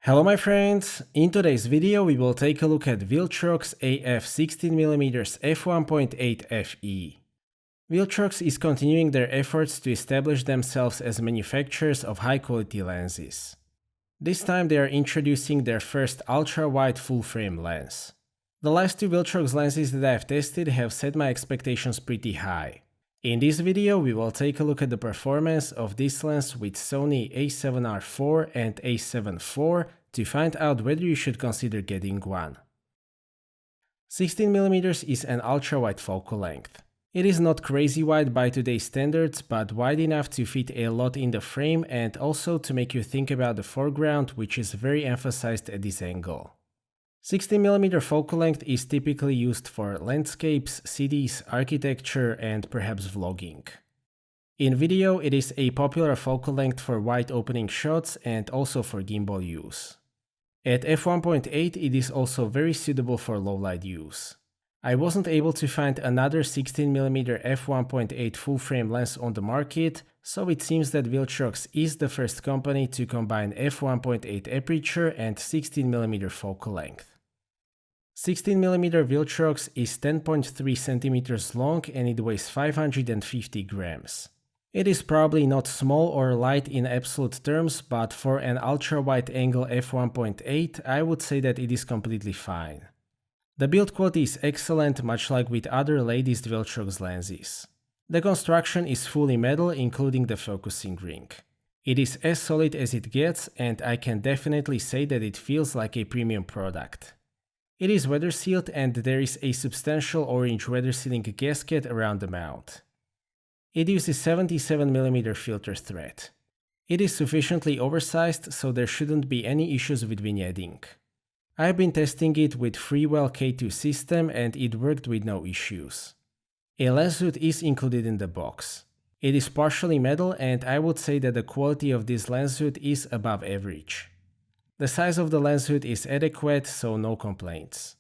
Hello my friends, in today's video we will take a look at Viltrox AF 16mm F1.8 FE. Viltrox is continuing their efforts to establish themselves as manufacturers of high quality lenses. This time they are introducing their first ultra-wide full-frame lens. The last two Viltrox lenses that I have tested have set my expectations pretty high. In this video we will take a look at the performance of this lens with Sony A7R IV and A7IV to find out whether you should consider getting one. 16mm is an ultra-wide focal length. It is not crazy wide by today's standards, but wide enough to fit a lot in the frame and also to make you think about the foreground, which is very emphasized at this angle. 16mm focal length is typically used for landscapes, cities, architecture, and perhaps vlogging. In video, it is a popular focal length for wide opening shots and also for gimbal use. At f1.8, it is also very suitable for low-light use. I wasn't able to find another 16mm f1.8 full-frame lens on the market, so it seems that Viltrox is the first company to combine f1.8 aperture and 16mm focal length. 16mm Viltrox is 10.3 cm long and it weighs 550 grams. It is probably not small or light in absolute terms, but for an ultra-wide angle f1.8, I would say that it is completely fine. The build quality is excellent, much like with other latest Viltrox lenses. The construction is fully metal, including the focusing ring. It is as solid as it gets, and I can definitely say that it feels like a premium product. It is weather sealed and there is a substantial orange weather sealing gasket around the mount. It uses 77mm filter thread. It is sufficiently oversized, so there shouldn't be any issues with vignetting. I've been testing it with Freewell K2 system and it worked with no issues. A lens hood is included in the box. It is partially metal and I would say that the quality of this lens hood is above average. The size of the lens hood is adequate, so no complaints.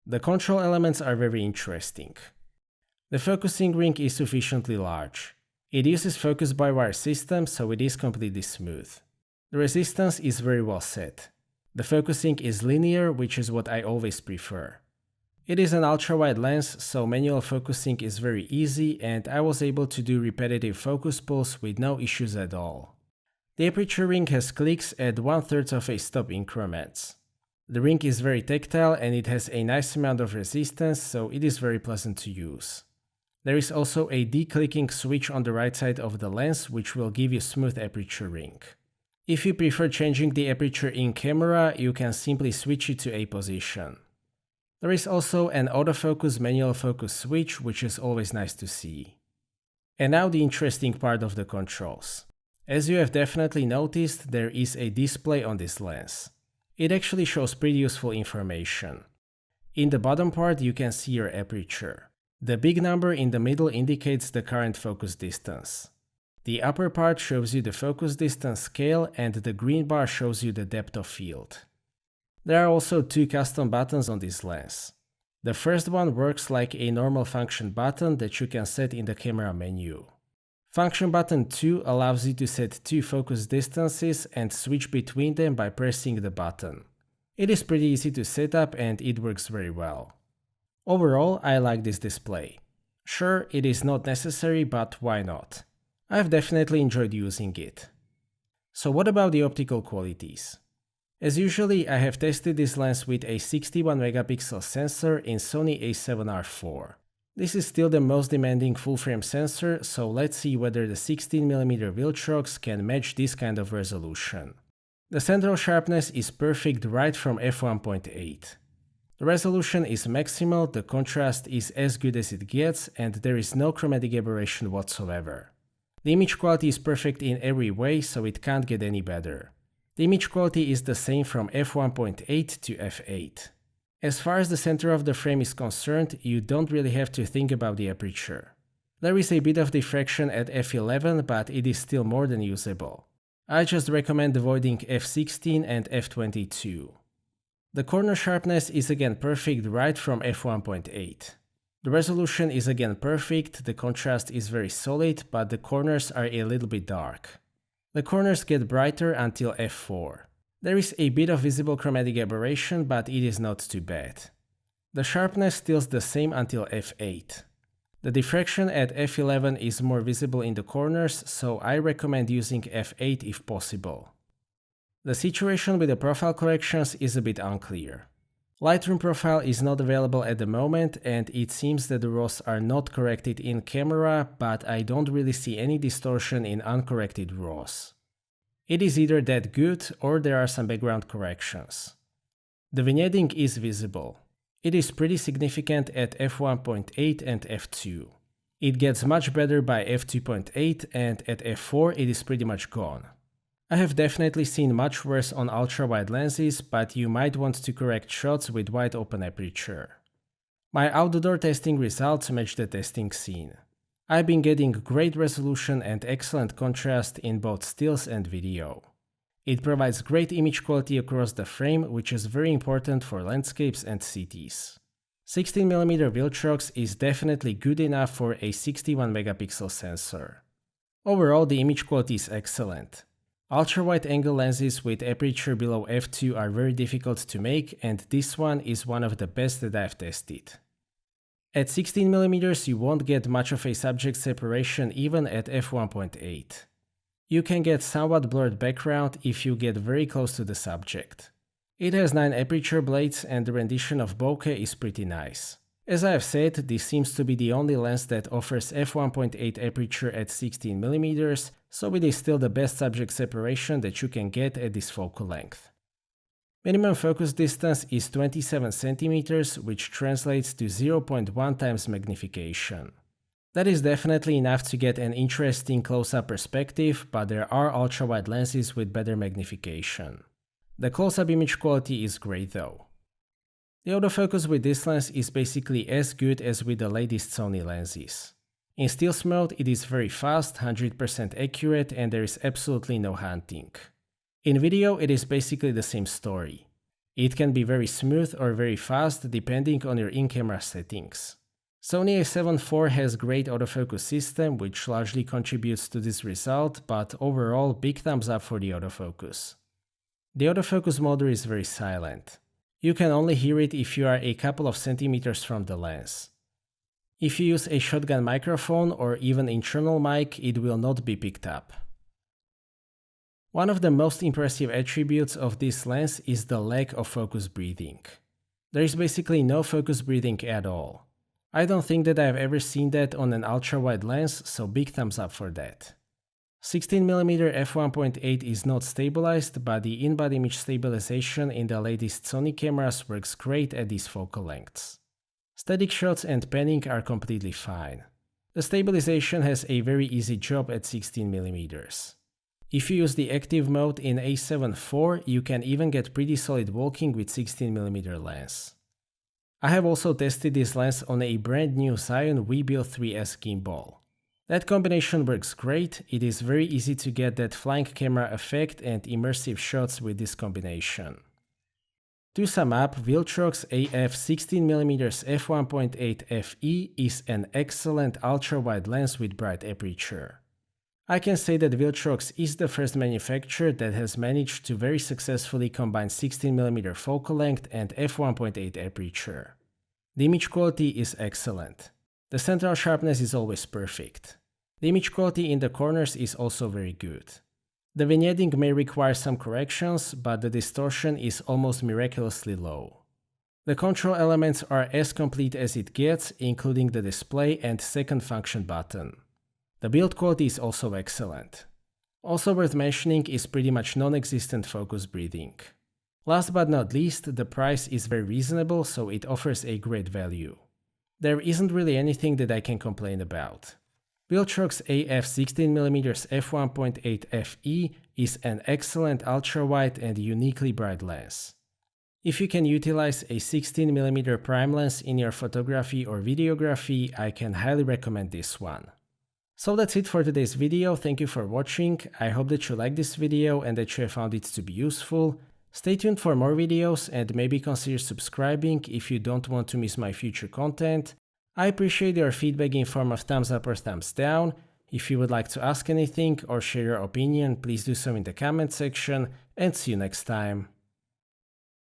The control elements are very interesting. The focusing ring is sufficiently large. It uses focus-by-wire system, so it is completely smooth. The resistance is very well set. The focusing is linear, which is what I always prefer. It is an ultra-wide lens, so manual focusing is very easy and I was able to do repetitive focus pulls with no issues at all. The aperture ring has clicks at 1/3 of a stop increments. The ring is very tactile and it has a nice amount of resistance, so it is very pleasant to use. There is also a declicking switch on the right side of the lens, which will give you smooth aperture ring. If you prefer changing the aperture in camera, you can simply switch it to a position. There is also an autofocus manual focus switch, which is always nice to see. And now the interesting part of the controls. As you have definitely noticed, there is a display on this lens. It actually shows pretty useful information. In the bottom part you can see your aperture. The big number in the middle indicates the current focus distance. The upper part shows you the focus distance scale and the green bar shows you the depth of field. There are also two custom buttons on this lens. The first one works like a normal function button that you can set in the camera menu. Function button 2 allows you to set two focus distances and switch between them by pressing the button. It is pretty easy to set up and it works very well. Overall, I like this display. Sure, it is not necessary, but why not? I've definitely enjoyed using it. So what about the optical qualities? As usually, I have tested this lens with a 61 megapixel sensor in Sony A7R IV. This is still the most demanding full-frame sensor, so let's see whether the 16mm Viltrox can match this kind of resolution. The central sharpness is perfect right from f1.8. The resolution is maximal, the contrast is as good as it gets, and there is no chromatic aberration whatsoever. The image quality is perfect in every way, so it can't get any better. The image quality is the same from f1.8 to f8. As far as the center of the frame is concerned, you don't really have to think about the aperture. There is a bit of diffraction at f11, but it is still more than usable. I just recommend avoiding f16 and f22. The corner sharpness is again perfect right from f1.8. The resolution is again perfect, the contrast is very solid, but the corners are a little bit dark. The corners get brighter until f4. There is a bit of visible chromatic aberration, but it is not too bad. The sharpness still the same until f8. The diffraction at f11 is more visible in the corners, so I recommend using f8 if possible. The situation with the profile corrections is a bit unclear. Lightroom profile is not available at the moment, and it seems that the RAWs are not corrected in camera, but I don't really see any distortion in uncorrected RAWs. It is either that good or there are some background corrections. The vignetting is visible. It is pretty significant at f1.8 and f2. It gets much better by f2.8, and at f4 it is pretty much gone. I have definitely seen much worse on ultra-wide lenses, but you might want to correct shots with wide open aperture. My outdoor testing results match the testing scene. I've been getting great resolution and excellent contrast in both stills and video. It provides great image quality across the frame, which is very important for landscapes and cities. 16mm Viltrox is definitely good enough for a 61 megapixel sensor. Overall, the image quality is excellent. Ultra-wide angle lenses with aperture below f2 are very difficult to make, and this one is one of the best that I've tested. At 16mm you won't get much of a subject separation even at f1.8. You can get somewhat blurred background if you get very close to the subject. It has 9 aperture blades and the rendition of bokeh is pretty nice. As I have said, this seems to be the only lens that offers f1.8 aperture at 16mm, so it is still the best subject separation that you can get at this focal length. Minimum focus distance is 27 cm, which translates to 0.1 times magnification. That is definitely enough to get an interesting close-up perspective, but there are ultra-wide lenses with better magnification. The close-up image quality is great though. The autofocus with this lens is basically as good as with the latest Sony lenses. In stills mode it is very fast, 100% accurate, and there is absolutely no hunting. In video it is basically the same story. It can be very smooth or very fast depending on your in-camera settings. Sony A7IV has great autofocus system which largely contributes to this result, but overall big thumbs up for the autofocus. The autofocus motor is very silent. You can only hear it if you are a couple of centimeters from the lens. If you use a shotgun microphone or even internal mic, it will not be picked up. One of the most impressive attributes of this lens is the lack of focus breathing. There is basically no focus breathing at all. I don't think that I have ever seen that on an ultra-wide lens, so big thumbs up for that. 16mm f1.8 is not stabilized, but the in-body image stabilization in the latest Sony cameras works great at these focal lengths. Static shots and panning are completely fine. The stabilization has a very easy job at 16mm. If you use the active mode in A7IV, you can even get pretty solid walking with 16mm lens. I have also tested this lens on a brand new Zion Webuild 3S gimbal. That combination works great. It is very easy to get that flying camera effect and immersive shots with this combination. To sum up, Viltrox AF 16mm f1.8 FE is an excellent ultra-wide lens with bright aperture. I can say that Viltrox is the first manufacturer that has managed to very successfully combine 16mm focal length and f1.8 aperture. The image quality is excellent. The central sharpness is always perfect. The image quality in the corners is also very good. The vignetting may require some corrections, but the distortion is almost miraculously low. The control elements are as complete as it gets, including the display and second function button. The build quality is also excellent. Also worth mentioning is pretty much non-existent focus breathing. Last but not least, the price is very reasonable, so it offers a great value. There isn't really anything that I can complain about. Viltrox AF 16mm f1.8 FE is an excellent ultra-wide and uniquely bright lens. If you can utilize a 16mm prime lens in your photography or videography, I can highly recommend this one. So that's it for today's video. Thank you for watching. I hope that you liked this video and that you have found it to be useful. Stay tuned for more videos and maybe consider subscribing if you don't want to miss my future content. I appreciate your feedback in form of thumbs up or thumbs down. If you would like to ask anything or share your opinion, please do so in the comment section, and see you next time.